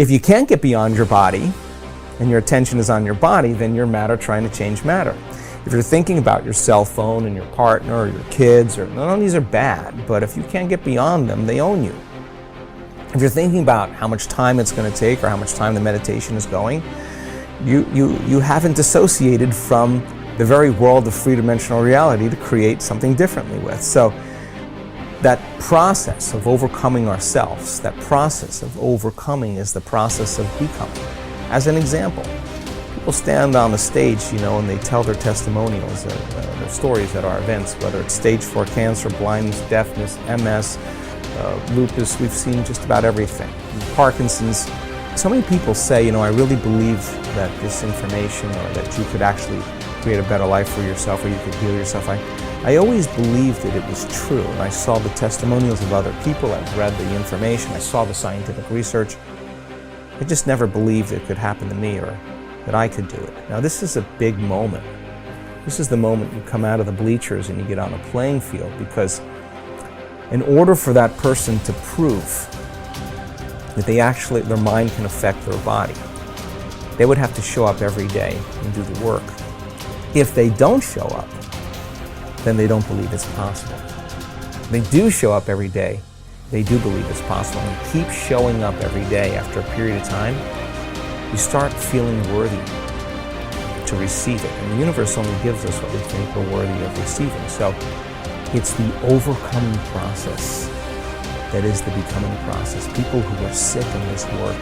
If you can't get beyond your body, and your attention is on your body, then you're matter trying to change matter. If you're thinking about your cell phone and your partner or your kids, or none of these are bad, but if you can't get beyond them, they own you. If you're thinking about how much time it's going to take or how much time the meditation is going, you haven't dissociated from the very world of three-dimensional reality to create something differently with. So that process of overcoming ourselves, that process of overcoming is the process of becoming. As an example, people stand on the stage, and they tell their testimonials, their stories at our events, whether it's stage 4 cancer, blindness, deafness, MS, lupus. We've seen just about everything. Parkinson's. So many people say, I really believe that this information, or that you could actually create a better life for yourself, or you could heal yourself. I always believed that it was true, and I saw the testimonials of other people, I've read the information, I saw the scientific research. I just never believed it could happen to me, or that I could do it. Now this is a big moment. This is the moment you come out of the bleachers and you get on a playing field, because in order for that person to prove that their mind can affect their body, they would have to show up every day and do the work. If they don't show up, then they don't believe it's possible. If they do show up every day, they do believe it's possible. And you keep showing up every day after a period of time, you start feeling worthy to receive it. And the universe only gives us what we think we're worthy of receiving. So it's the overcoming process that is the becoming process. People who are sick in this work,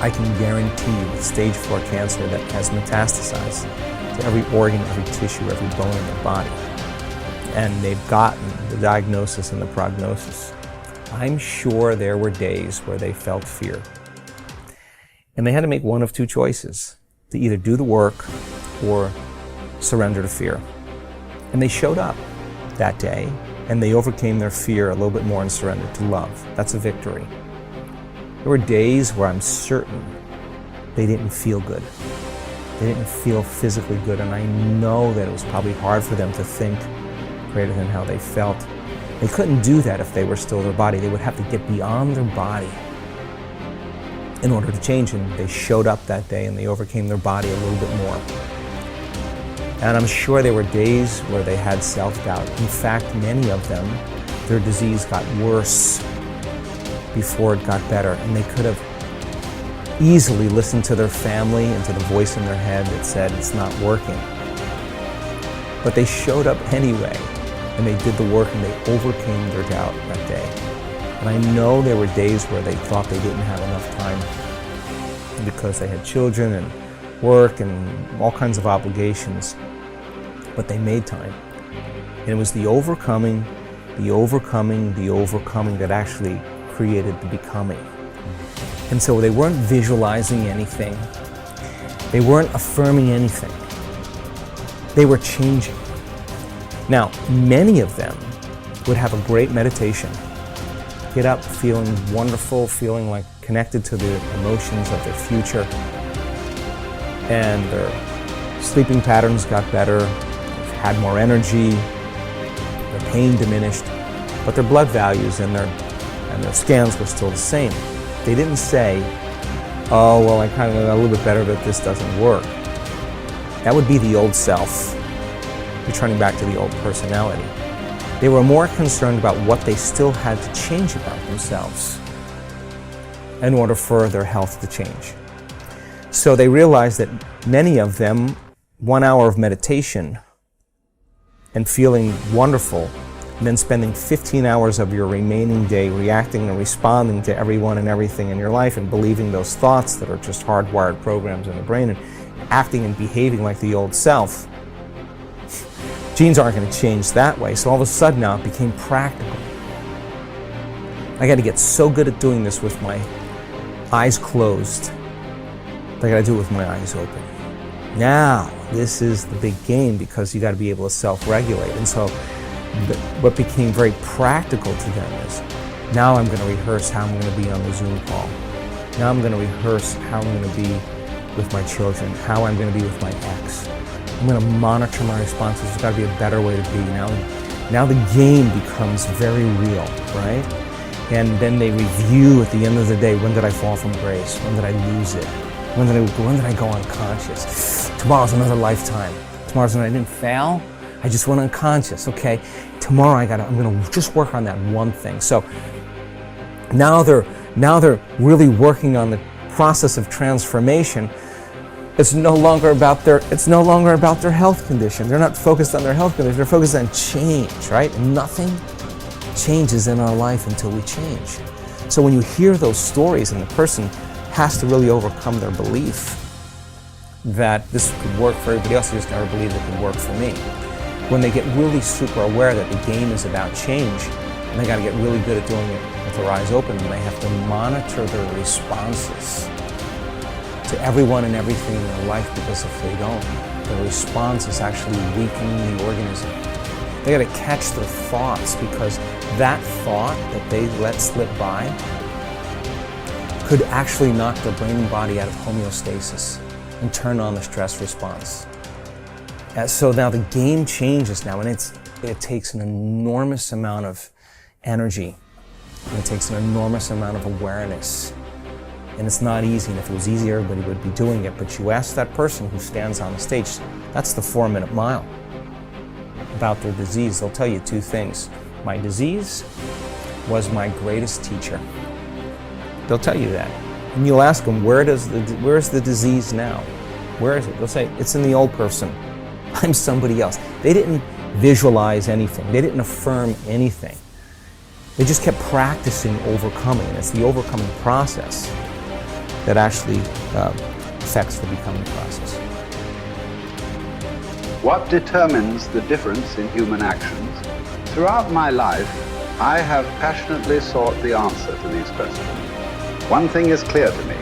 I can guarantee you with stage 4 cancer that has metastasized to every organ, every tissue, every bone in their body, and they've gotten the diagnosis and the prognosis, I'm sure there were days where they felt fear. And they had to make one of two choices, to either do the work or surrender to fear. And they showed up that day, and they overcame their fear a little bit more and surrendered to love. That's a victory. There were days where I'm certain they didn't feel good. They didn't feel physically good, and I know that it was probably hard for them to think greater than how they felt. They couldn't do that if they were still their body. They would have to get beyond their body in order to change, and they showed up that day and they overcame their body a little bit more. And I'm sure there were days where they had self-doubt. In fact, many of them, their disease got worse before it got better, and they could have easily listened to their family and to the voice in their head that said it's not working. But they showed up anyway, and they did the work, and they overcame their doubt that day. And I know there were days where they thought they didn't have enough time because they had children and work and all kinds of obligations, but they made time. And it was the overcoming that actually created the becoming. And so they weren't visualizing anything. They weren't affirming anything. They were changing. Now, many of them would have a great meditation, get up feeling wonderful, feeling like connected to the emotions of their future, and their sleeping patterns got better, had more energy, their pain diminished, but their blood values and their scans were still the same. They didn't say, oh, well, I kind of got a little bit better, but this doesn't work. That would be the old self, returning back to the old personality. They were more concerned about what they still had to change about themselves in order for their health to change. So they realized that many of them, 1 hour of meditation and feeling wonderful, and then spending 15 hours of your remaining day reacting and responding to everyone and everything in your life and believing those thoughts that are just hardwired programs in the brain and acting and behaving like the old self. Genes aren't going to change that way, so all of a sudden now it became practical. I got to get so good at doing this with my eyes closed. I got to do it with my eyes open. Now, this is the big game, because you got to be able to self-regulate. And so what became very practical to them is, now I'm going to rehearse how I'm going to be on the Zoom call. Now I'm going to rehearse how I'm going to be with my children, how I'm going to be with my ex. I'm going to monitor my responses. There's got to be a better way to be. Now the game becomes very real, right? And then they review at the end of the day, when did I fall from grace? When did I lose it? When did I go unconscious? Tomorrow's another lifetime. Tomorrow's when I didn't fail, I just went unconscious. Okay, tomorrow I'm gonna just work on that one thing. So now they're really working on the process of transformation. It's no longer about their health condition. They're not focused on their health condition. They're focused on change, right? And nothing changes in our life until we change. So when you hear those stories and the person has to really overcome their belief that this could work for everybody else, they just never believed it could work for me. When they get really super aware that the game is about change, and they got to get really good at doing it with their eyes open, and they have to monitor their responses to everyone and everything in their life, because if they don't, the response is actually weakening the organism. They got to catch their thoughts, because that thought that they let slip by could actually knock their brain and body out of homeostasis and turn on the stress response. So now the game changes now, and it takes an enormous amount of energy, and it takes an enormous amount of awareness. And it's not easy, and if it was easy, everybody would be doing it. But you ask that person who stands on the stage, that's the 4-minute mile, about their disease. They'll tell you two things. My disease was my greatest teacher. They'll tell you that. And you'll ask them, where's the disease now? Where is it? They'll say, it's in the old person. I'm somebody else. They didn't visualize anything. They didn't affirm anything. They just kept practicing overcoming. And it's the overcoming process that actually affects the becoming process. What determines the difference in human actions? Throughout my life, I have passionately sought the answer to these questions. One thing is clear to me.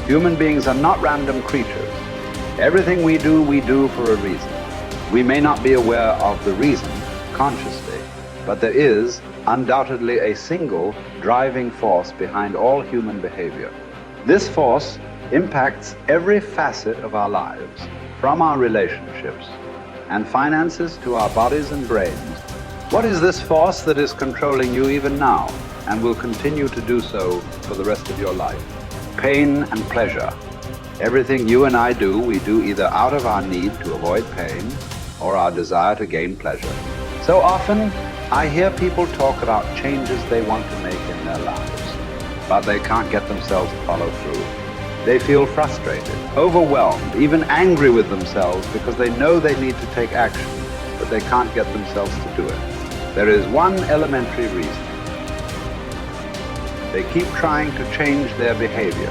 Human beings are not random creatures. Everything we do for a reason. We may not be aware of the reason consciously, but there is undoubtedly a single driving force behind all human behavior. This force impacts every facet of our lives, from our relationships and finances to our bodies and brains. What is this force that is controlling you even now and will continue to do so for the rest of your life? Pain and pleasure. Everything you and I do, we do either out of our need to avoid pain or our desire to gain pleasure. So often, I hear people talk about changes they want to make in their lives, but they can't get themselves to follow through. They feel frustrated, overwhelmed, even angry with themselves because they know they need to take action, but they can't get themselves to do it. There is one elementary reason. They keep trying to change their behavior,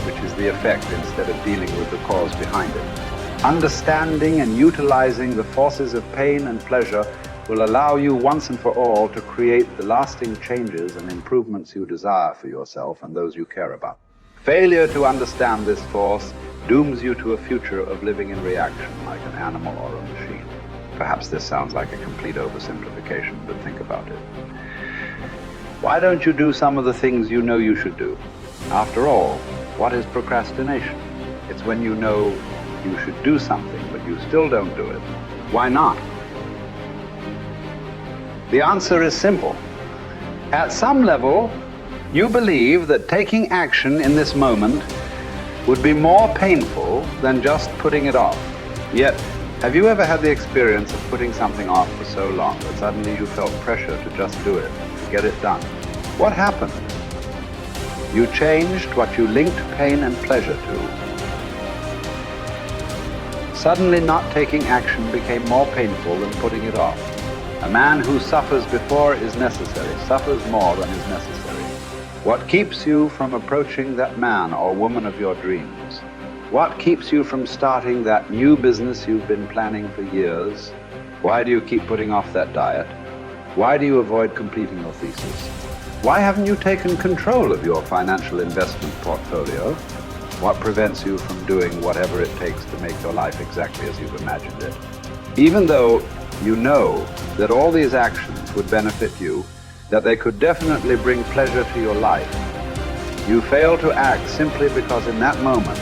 which is the effect instead of dealing with the cause behind it. Understanding and utilizing the forces of pain and pleasure will allow you once and for all to create the lasting changes and improvements you desire for yourself and those you care about. Failure to understand this force dooms you to a future of living in reaction like an animal or a machine. Perhaps this sounds like a complete oversimplification, but think about it. Why don't you do some of the things you know you should do? After all, what is procrastination? It's when you know you should do something, but you still don't do it. Why not? The answer is simple. At some level, you believe that taking action in this moment would be more painful than just putting it off. Yet, have you ever had the experience of putting something off for so long that suddenly you felt pressure to just do it, to get it done? What happened? You changed what you linked pain and pleasure to. Suddenly not taking action became more painful than putting it off. A man who suffers before is necessary, suffers more than is necessary. What keeps you from approaching that man or woman of your dreams? What keeps you from starting that new business you've been planning for years? Why do you keep putting off that diet? Why do you avoid completing your thesis? Why haven't you taken control of your financial investment portfolio? What prevents you from doing whatever it takes to make your life exactly as you've imagined it? Even though you know that all these actions would benefit you, that they could definitely bring pleasure to your life, you fail to act simply because in that moment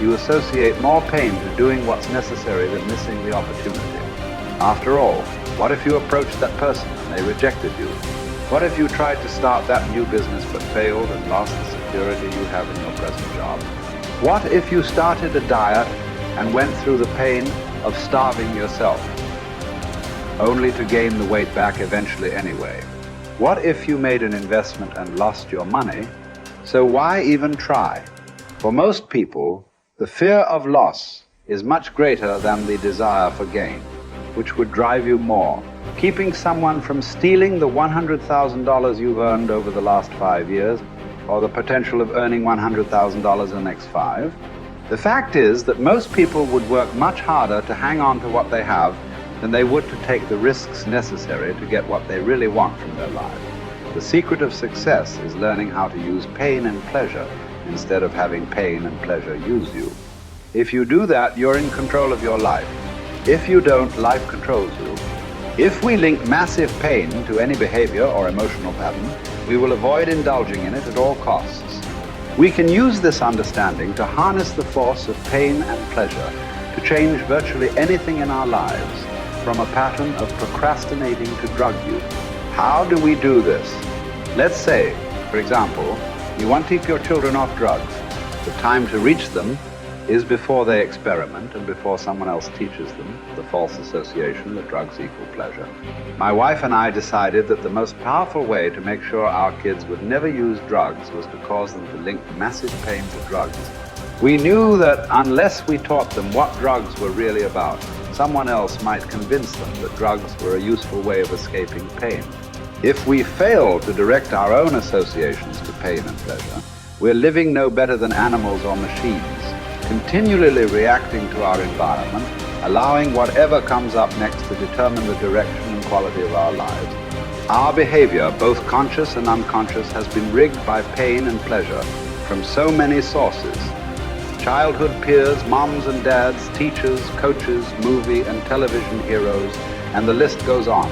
you associate more pain to doing what's necessary than missing the opportunity. After all, what if you approached that person and they rejected you? What if you tried to start that new business but failed and lost the security you have in your present job? What if you started a diet and went through the pain of starving yourself, only to gain the weight back eventually anyway? What if you made an investment and lost your money? So why even try? For most people, the fear of loss is much greater than the desire for gain, which would drive you more. Keeping someone from stealing the $100,000 you've earned over the last 5 years, or the potential of earning $100,000 in the next 5. The fact is that most people would work much harder to hang on to what they have than they would to take the risks necessary to get what they really want from their lives. The secret of success is learning how to use pain and pleasure instead of having pain and pleasure use you. If you do that, you're in control of your life. If you don't, life controls you. If we link massive pain to any behavior or emotional pattern, we will avoid indulging in it at all costs. We can use this understanding to harness the force of pain and pleasure to change virtually anything in our lives, from a pattern of procrastinating to drug use. How do we do this? Let's say, for example, you want to keep your children off drugs. The time to reach them is before they experiment and before someone else teaches them the false association that drugs equal pleasure. My wife and I decided that the most powerful way to make sure our kids would never use drugs was to cause them to link massive pain to drugs. We knew that unless we taught them what drugs were really about, someone else might convince them that drugs were a useful way of escaping pain. If we fail to direct our own associations to pain and pleasure, we're living no better than animals or machines, continually reacting to our environment, allowing whatever comes up next to determine the direction and quality of our lives. Our behavior, both conscious and unconscious, has been rigged by pain and pleasure from so many sources. Childhood peers, moms and dads, teachers, coaches, movie and television heroes, and the list goes on.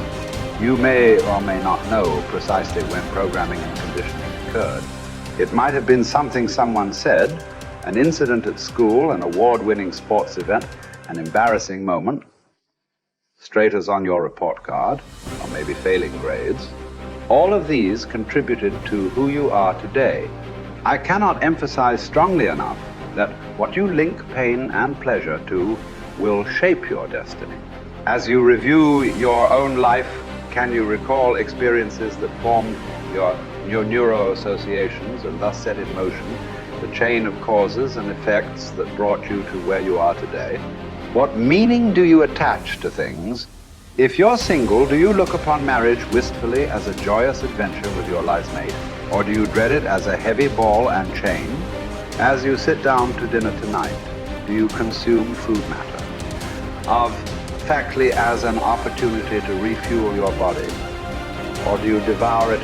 You may or may not know precisely when programming and conditioning occurred. It might have been something someone said, an incident at school, an award-winning sports event, an embarrassing moment, straight as on your report card, or maybe failing grades. All of these contributed to who you are today. I cannot emphasize strongly enough that what you link pain and pleasure to will shape your destiny. As you review your own life, can you recall experiences that formed your neuro-associations and thus set in motion the chain of causes and effects that brought you to where you are today? What meaning do you attach to things? If you're single, do you look upon marriage wistfully as a joyous adventure with your life mate? Or do you dread it as a heavy ball and chain? As you sit down to dinner tonight, do you consume food matter? Of factly as an opportunity to refuel your body? Or do you devour it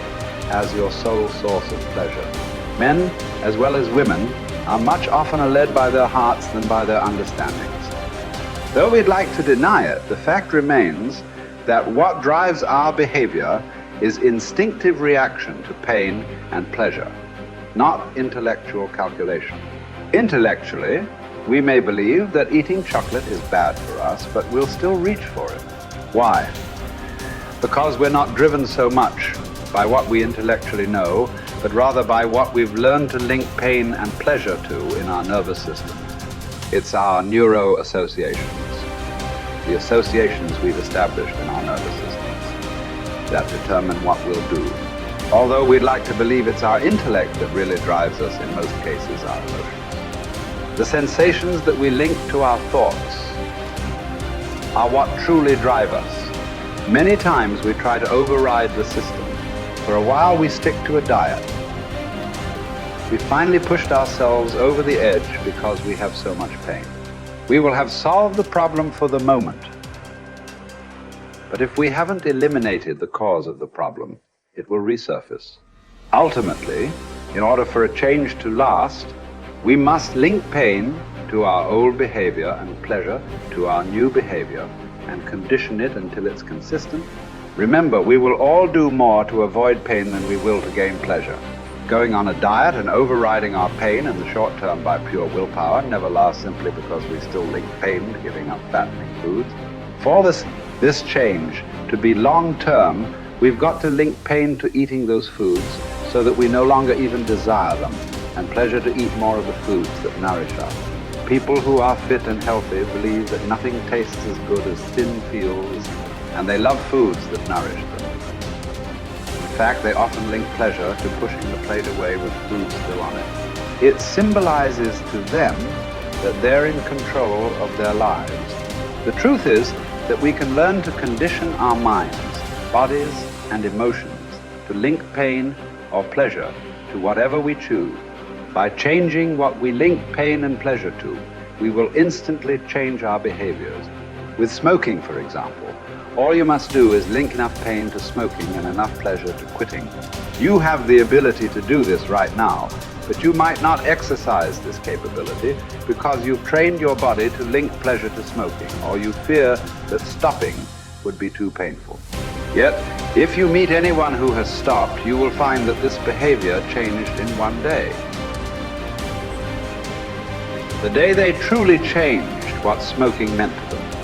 as your sole source of pleasure? Men, as well as women, are much oftener led by their hearts than by their understandings. Though we'd like to deny it, the fact remains that what drives our behavior is instinctive reaction to pain and pleasure, not intellectual calculation. Intellectually, we may believe that eating chocolate is bad for us, but we'll still reach for it. Why? Because we're not driven so much by what we intellectually know, but rather by what we've learned to link pain and pleasure to in our nervous system. It's our neuro-associations, the associations we've established in our nervous systems that determine what we'll do. Although we'd like to believe it's our intellect that really drives us, in most cases our emotions. The sensations that we link to our thoughts are what truly drive us. Many times we try to override the system. For a while we stick to a diet. We finally pushed ourselves over the edge because we have so much pain. We will have solved the problem for the moment. But if we haven't eliminated the cause of the problem, it will resurface. Ultimately, in order for a change to last, we must link pain to our old behavior and pleasure to our new behavior and condition it until it's consistent. Remember, we will all do more to avoid pain than we will to gain pleasure. Going on a diet and overriding our pain in the short term by pure willpower never lasts simply because we still link pain to giving up fattening foods. For this change to be long term, We've got to link pain to eating those foods so that we no longer even desire them, and pleasure to eat more of the foods that nourish us. People who are fit and healthy believe that nothing tastes as good as thin fields, and they love foods that nourish them. In fact, they often link pleasure to pushing the plate away with food still on it. It symbolizes to them that they're in control of their lives. The truth is that we can learn to condition our minds, bodies, and emotions to link pain or pleasure to whatever we choose. By changing what we link pain and pleasure to, we will instantly change our behaviors. With smoking, for example, all you must do is link enough pain to smoking and enough pleasure to quitting. You have the ability to do this right now, but you might not exercise this capability because you've trained your body to link pleasure to smoking, or you fear that stopping would be too painful. Yet, if you meet anyone who has stopped, you will find that this behavior changed in one day. The day they truly changed what smoking meant to them.